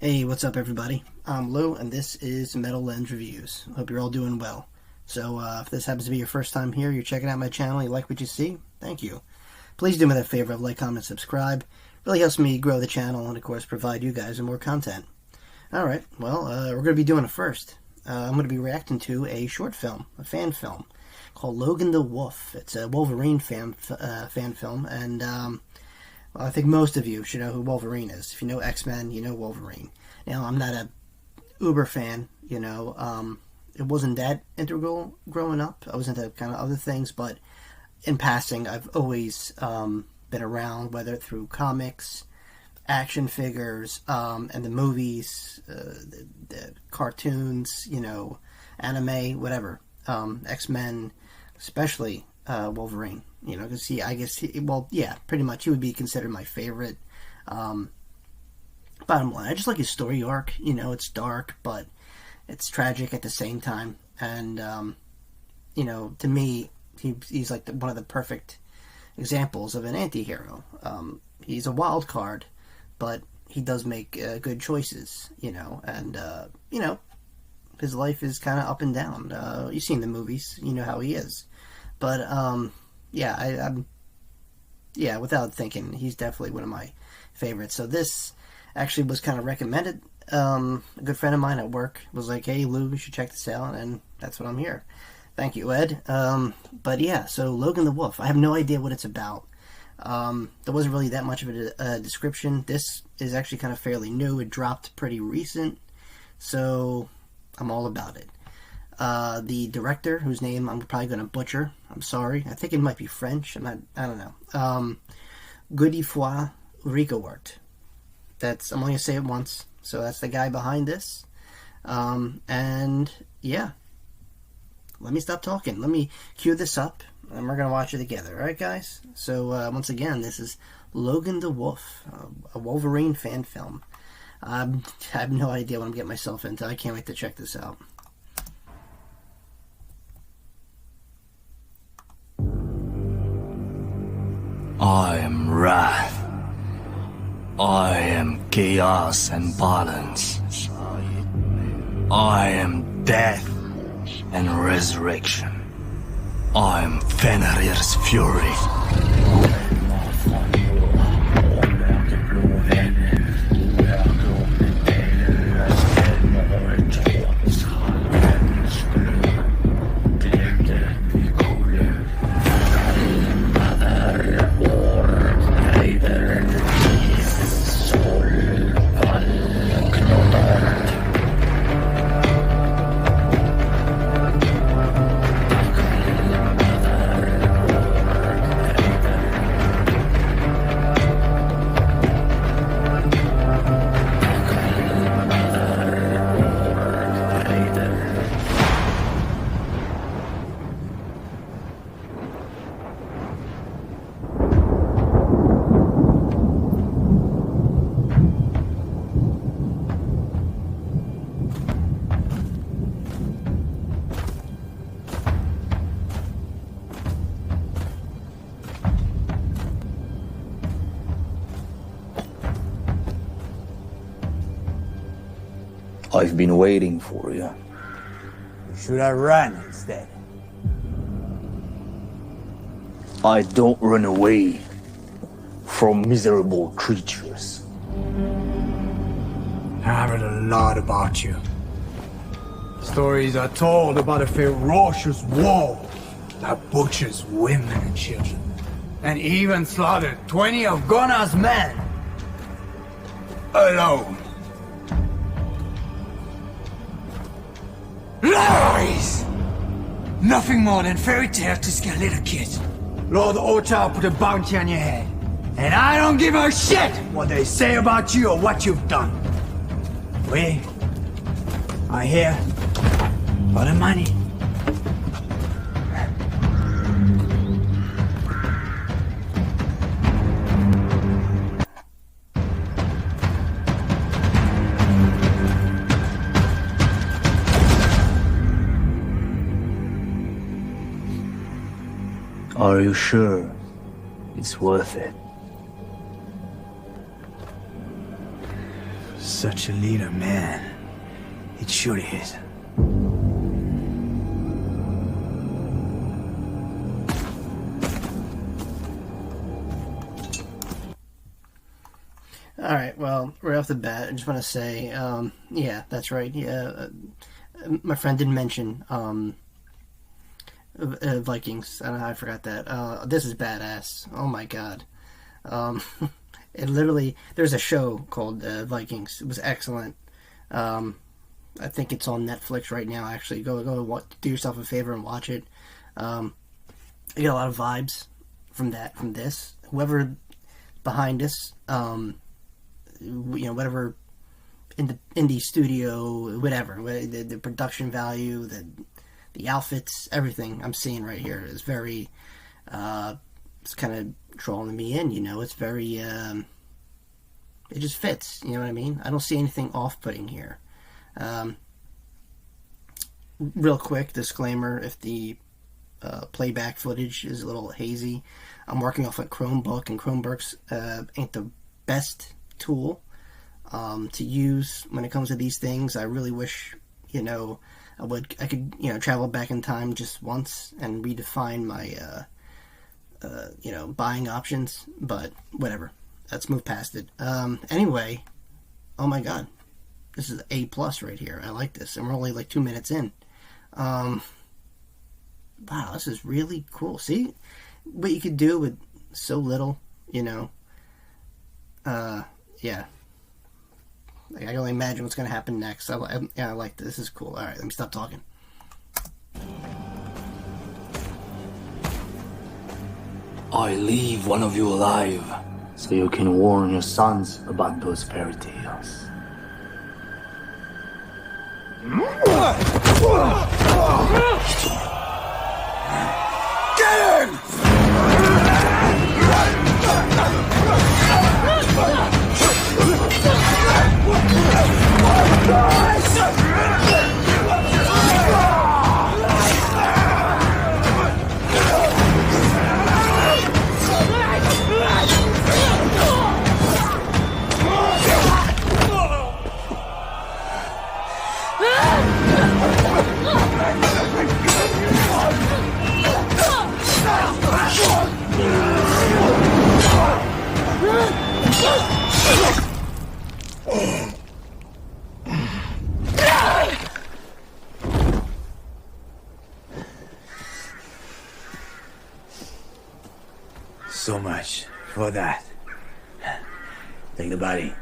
Hey, what's up everybody? I'm Lou, and this is Metal Lens Reviews. Hope you're all doing well. So, if this happens to be your first time here, you're checking out my channel, you like what you see, thank you. Please do me that favor of like, comment, subscribe. Really helps me grow the channel and, of course, provide you guys with more content. Alright, well, we're going to be doing a first. I'm going to be reacting to a short film, a fan film, called Logan the Wolf. It's a Wolverine fan film, and well, I think most of you should know who Wolverine is. If you know X-Men, you know Wolverine. Now, I'm not a uber fan, you know. It wasn't that integral growing up. I was into kind of other things, but in passing, I've always been around, whether through comics, action figures, and the movies, the cartoons, you know, anime, whatever. X-Men, especially Wolverine. You know, because I guess, well, yeah, pretty much he would be considered my favorite. Bottom line, I just like his story arc. You know, it's dark, but it's tragic at the same time. And, you know, to me, he's like one of the perfect examples of an anti-hero. He's a wild card, but he does make good choices, you know, and, you know, his life is kind of up and down. You've seen the movies, you know how he is. But, yeah, yeah, without thinking, he's definitely one of my favorites. So this actually was kind of recommended. A good friend of mine at work was like, hey, Lou, you should check this out, and that's what I'm here. Thank you, Ed. But yeah, so Logan the Wolf. I have no idea what it's about. There wasn't really that much of a description. This is actually kind of fairly new. It dropped pretty recent, so I'm all about it. The director, whose name I'm probably going to butcher, I'm sorry. I think it might be French. I don't know. Godefroy Rigauart. I'm only going to say it once. So that's the guy behind this. And yeah. Let me stop talking. Let me cue this up, and we're going to watch it together. Alright, guys? So, once again, this is Logan the Wolf, a Wolverine fan film. I have no idea what I'm getting myself into. I can't wait to check this out. I am wrath. I am chaos and balance. I am death and resurrection. I am Fenrir's fury. I've been waiting for you. You should have run instead. I don't run away from miserable creatures. I've heard a lot about you. Stories are told about a ferocious wolf that butchers women and children, and even slaughtered 20 of Gunna's men alone. Lies! Nothing more than fairy tales to scare little kids. Lord Otar put a bounty on your head, and I don't give a shit what they say about you or what you've done. We are here for the money. Are you sure it's worth it? such a leader, man. It sure is. Alright, well, right off the bat, I just want to say, yeah, that's right. Yeah, my friend didn't mention Vikings. I forgot that. This is badass. Oh my god. It literally, there's a show called Vikings. It was excellent. I think it's on Netflix right now, actually. Go do yourself a favor and watch it. You get a lot of vibes from this. Whoever behind this, whatever indie studio, whatever, the production value, the outfits, everything I'm seeing right here is very, it's kind of drawing me in, it's very, it just fits, you know what I mean? I don't see anything off-putting here. Real quick disclaimer, if the playback footage is a little hazy, I'm working off a Chromebook, and Chromebooks ain't the best tool to use when it comes to these things. I really wish, I could travel back in time just once and redefine my buying options, but whatever. Let's move past it. Anyway, oh my god, this is A+ right here. I like this, and we're only like 2 minutes in. Wow, this is really cool. See what you could do with so little, yeah. I can only imagine what's going to happen next. I like this. This is cool. Alright, let me stop talking. I leave one of you alive, so you can warn your sons about those fairy tales. Get him! So much for that. Take the body.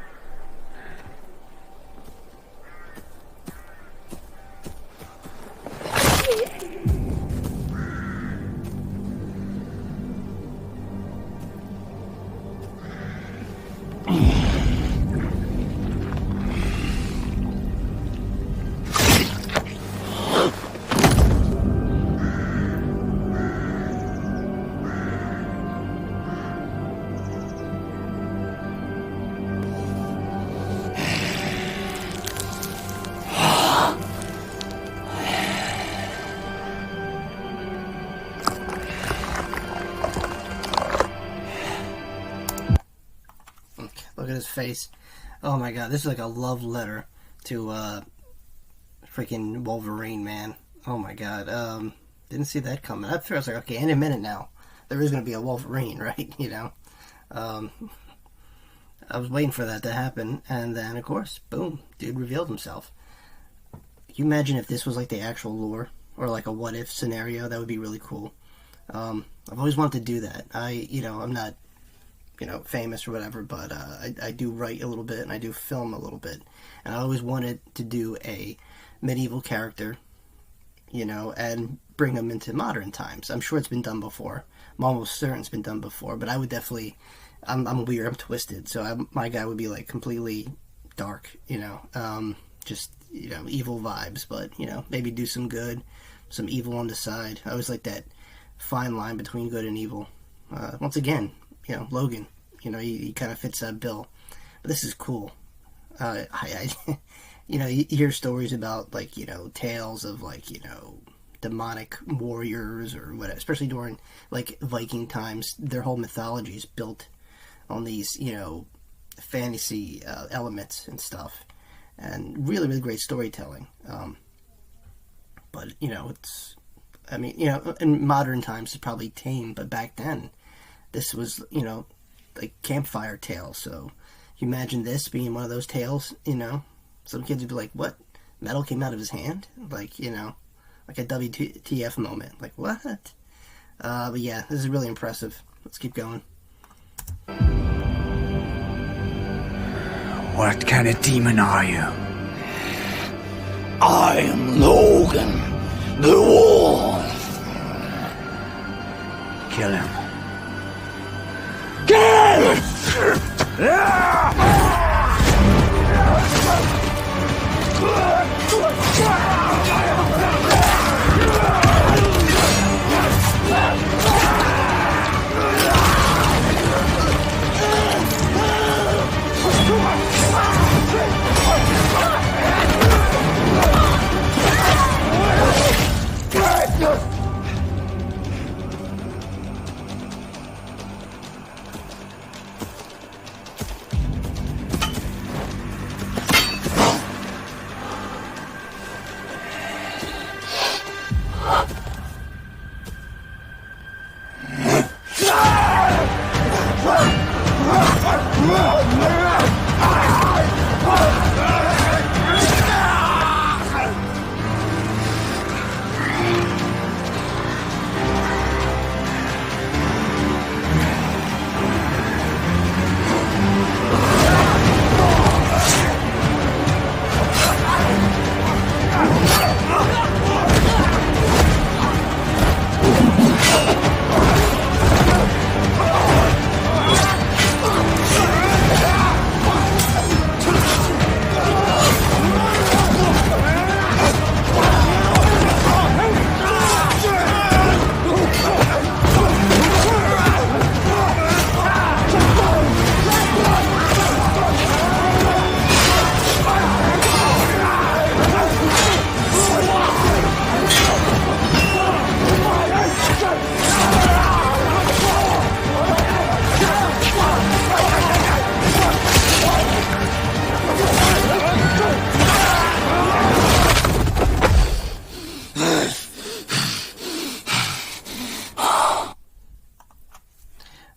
Look at his face. Oh my god, this is like a love letter to freaking Wolverine, man. Oh my god. Didn't see that coming. At first I was like, okay, in a minute now, there is going to be a Wolverine, right? I was waiting for that to happen, and then of course, boom, dude revealed himself. Can you imagine if this was like the actual lore, or like a what if scenario? That would be really cool. I've always wanted to do that. I'm not famous or whatever, but I do write a little bit, and I do film a little bit, and I always wanted to do a medieval character, and bring them into modern times. I'm sure it's been done before. I'm almost certain it's been done before, but I would definitely, I'm weird, I'm twisted, so my guy would be like completely dark, just, evil vibes, but, maybe do some good, some evil on the side. I always like that fine line between good and evil. Once again, Logan, he kind of fits that bill. But this is cool. You hear stories about, like, tales of, like, demonic warriors or whatever, especially during, like, Viking times. Their whole mythology is built on these, fantasy elements and stuff. and really, really great storytelling. But, you know, I mean, you know, in modern times it's probably tame, but back then this was, you know, like campfire tales. So you imagine this being one of those tales, you know, some kids would be like, what? Metal came out of his hand? Like, you know, like a WTF moment. Like, what? But yeah, this is really impressive. Let's keep going. What kind of demon are you? I am Logan, the wolf. Kill him. Kill!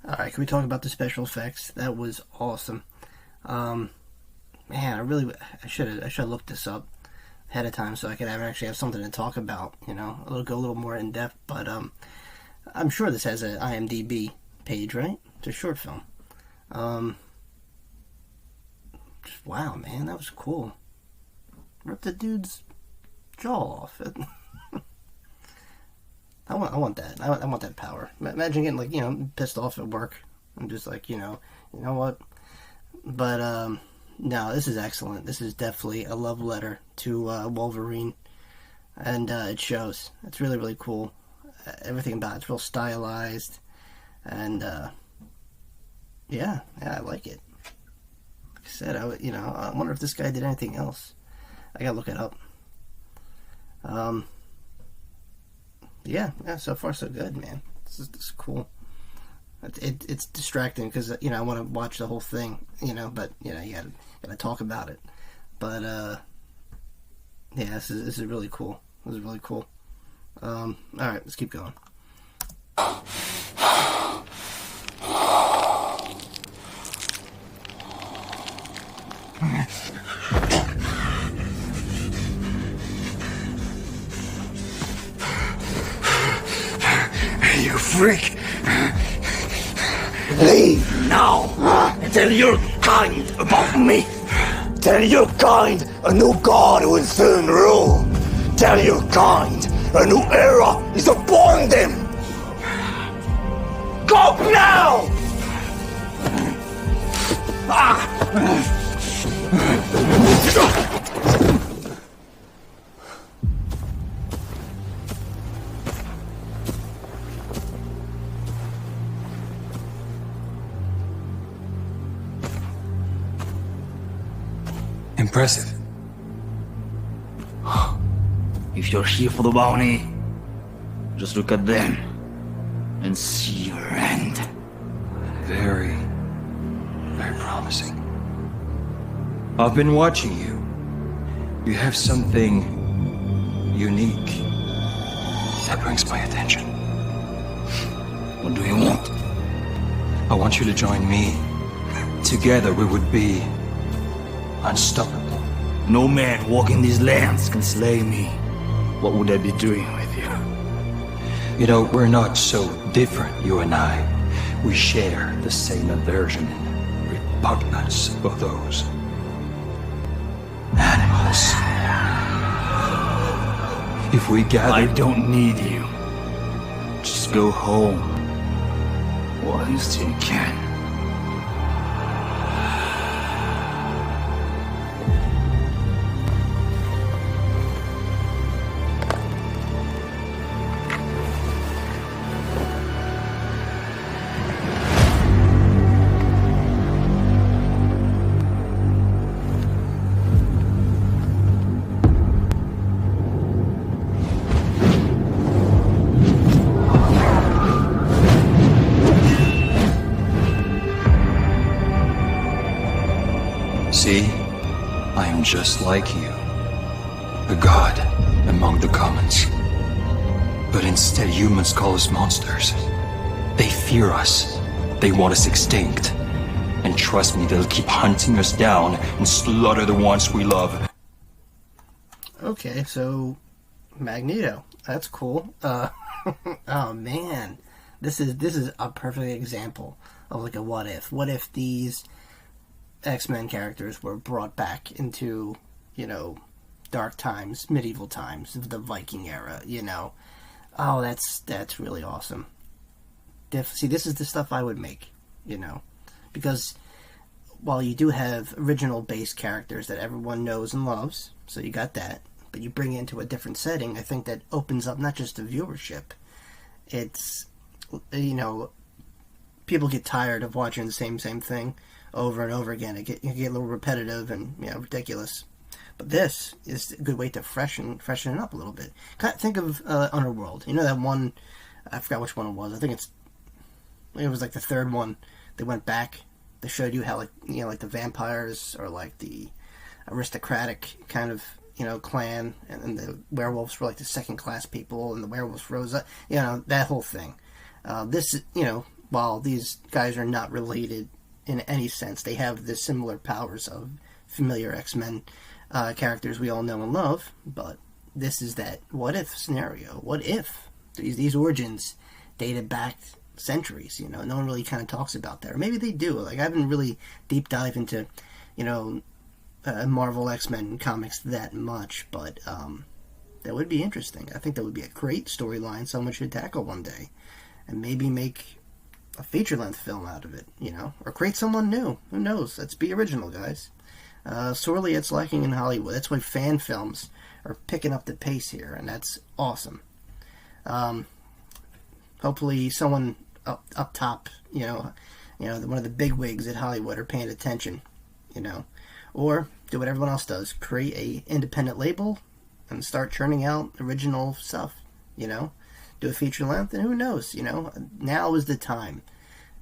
Alright, can we talk about the special effects? That was awesome. Man, I should have looked this up ahead of time so I could actually have something to talk about, you know, go a little more in depth, but I'm sure this has an IMDb page, right? It's a short film. Wow, man, that was cool. Ripped the dude's jaw off. I want that. I want that power. Imagine getting, like, you know, pissed off at work. I'm just like, you know what? But no, this is excellent. This is definitely a love letter to Wolverine, and it shows. It's really, really cool. Everything about it's real stylized, and yeah, I like it. Like I said, I wonder if this guy did anything else. I gotta look it up. Yeah, so far so good, man. This is cool. It's distracting because, you know, I want to watch the whole thing, you know, but, you know, you gotta talk about it. But yeah, this is really cool. This is really cool. All right, let's keep going. You freak! Leave now and tell your kind about me. Tell your kind a new god will soon rule. Tell your kind a new era is upon them. Go now! Impressive. If you're here for the bounty, just look at them and see your end. Very, very promising. I've been watching you. You have something unique that brings my attention. What do you want? I want you to join me. Together we would be unstoppable. No man walking these lands can slay me. What would I be doing with you? You know, we're not so different, you and I. We share the same aversion and repugnance for those animals. If we gather... I don't need you. Just go home while you still can. See, I am just like you, a god among the commons. But instead humans call us monsters. They fear us, they want us extinct. And trust me, they'll keep hunting us down and slaughter the ones we love. Okay, so Magneto, that's cool. Oh man, this is a perfect example of like a what if. What if these X-Men characters were brought back into, you know, dark times, medieval times, the Viking era, you know. Oh, that's really awesome. See, this is the stuff I would make, you know, because while you do have original base characters that everyone knows and loves, so you got that, but you bring it into a different setting, I think that opens up not just the viewership. It's, you know, people get tired of watching the same thing over and over again. It get a little repetitive and, you know, ridiculous. But this is a good way to freshen it up a little bit. Think of Underworld. You know that one? I forgot which one it was. I think it was like the third one. They went back. They showed you how, like, you know, like the vampires or like the aristocratic kind of, you know, clan, and the werewolves were like the second class people, and the werewolves rose up. You know, that whole thing. This, you know, while these guys are not related in any sense, they have the similar powers of familiar X-Men characters we all know and love, but this is that what if scenario. What if these origins dated back centuries? You know, no one really kind of talks about that. Or maybe they do. Like, I haven't really deep dive into, you know, Marvel X-Men comics that much, but that would be interesting. I think that would be a great storyline someone should tackle one day, and maybe make a feature-length film out of it, you know, or create someone new. Who knows? Let's be original, guys. Sorely it's lacking in Hollywood. That's why fan films are picking up the pace here, and that's awesome. Hopefully someone up top, you know, one of the big wigs at Hollywood are paying attention, you know, or do what everyone else does, create a independent label and start churning out original stuff, you know. Do a feature length, and who knows, you know, now is the time.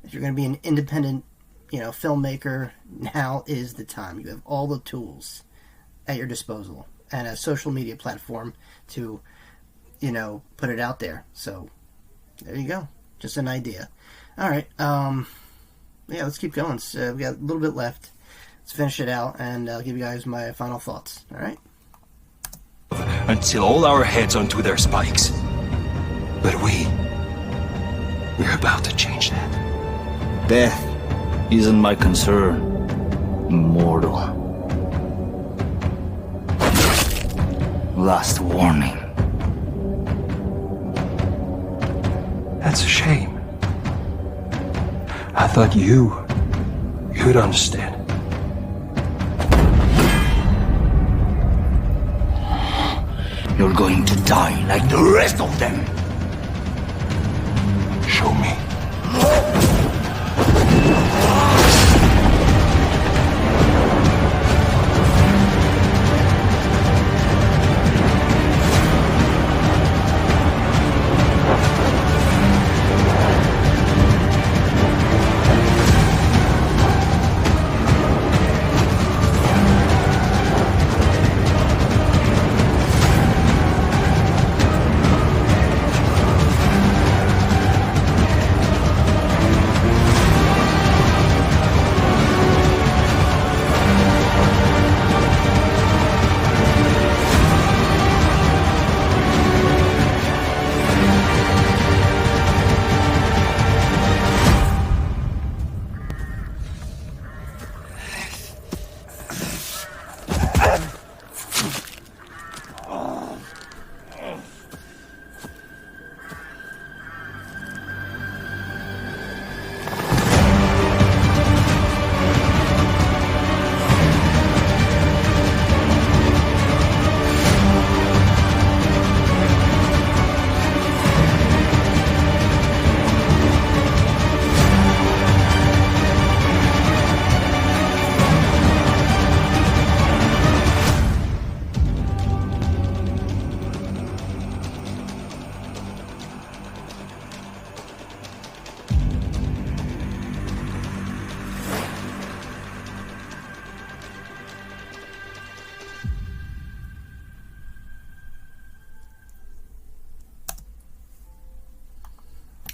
If you're going to be an independent, you know, filmmaker, now is the time. You have all the tools at your disposal and a social media platform to, you know, put it out there. So there you go. Just an idea. All right. Yeah, let's keep going. So we got a little bit left. Let's finish it out, and I'll give you guys my final thoughts. All right. Until all our heads onto their spikes. But we're about to change that. Death isn't my concern, mortal. Last warning. That's a shame. I thought you'd understand. You're going to die like the rest of them. Show me.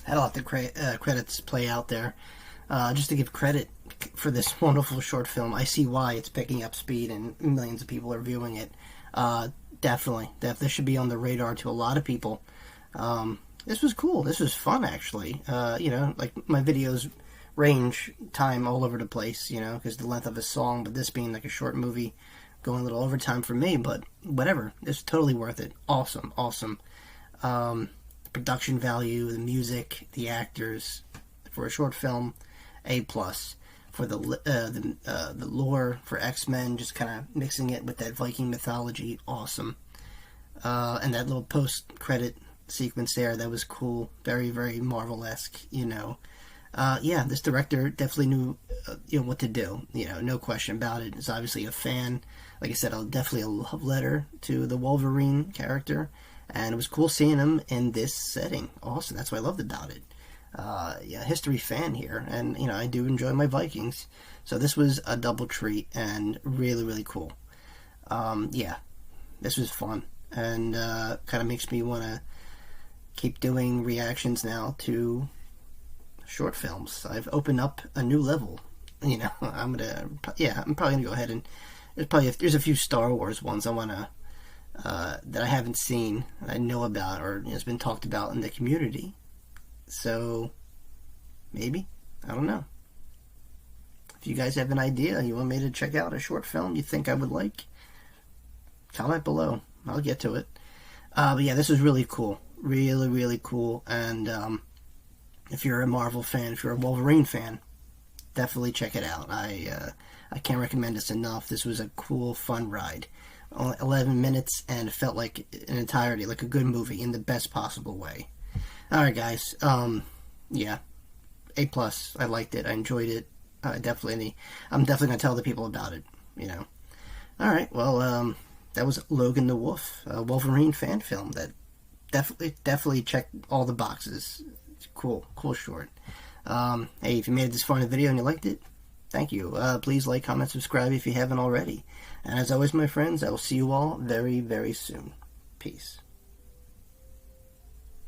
Had a lot of credits play out there. Just to give credit for this wonderful short film, I see why it's picking up speed and millions of people are viewing it. Definitely. This should be on the radar to a lot of people. This was cool. This was fun, actually. Like my videos range time all over the place, because the length of a song, but this being like a short movie, going a little overtime for me, but whatever. It's totally worth it. Awesome. Production value, the music, the actors, for a short film, A+. For the lore, for X-Men, just kind of mixing it with that Viking mythology, awesome. And that little post-credit sequence there, that was cool. Very, very Marvel-esque, this director definitely knew, what to do. No question about it. He's obviously a fan. Like I said, definitely a love letter to the Wolverine character. And it was cool seeing him in this setting. Awesome. That's what I loved about it. History fan here. And, I do enjoy my Vikings. So this was a double treat and really, really cool. This was fun. And kind of makes me want to keep doing reactions now to short films. I've opened up a new level. I'm probably going to go ahead and there's a few Star Wars ones I want to that I haven't seen, I know about, or it's been talked about in the community. So, maybe. I don't know. If you guys have an idea, you want me to check out a short film you think I would like, comment below. I'll get to it. But yeah, this was really cool. Really, really cool. And if you're a Marvel fan, if you're a Wolverine fan, definitely check it out. I can't recommend this enough. This was a cool, fun ride. 11 minutes, and it felt like an entirety, like a good movie in the best possible way. Alright, guys. A+. I liked it. I enjoyed it. I'm definitely going to tell the people about it, Alright, well, that was Logan the Wolf, a Wolverine fan film that definitely checked all the boxes. Cool short. Hey, if you made it this far in the video and you liked it, thank you. Please like, comment, subscribe if you haven't already. And as always, my friends, I will see you all very, very soon. Peace.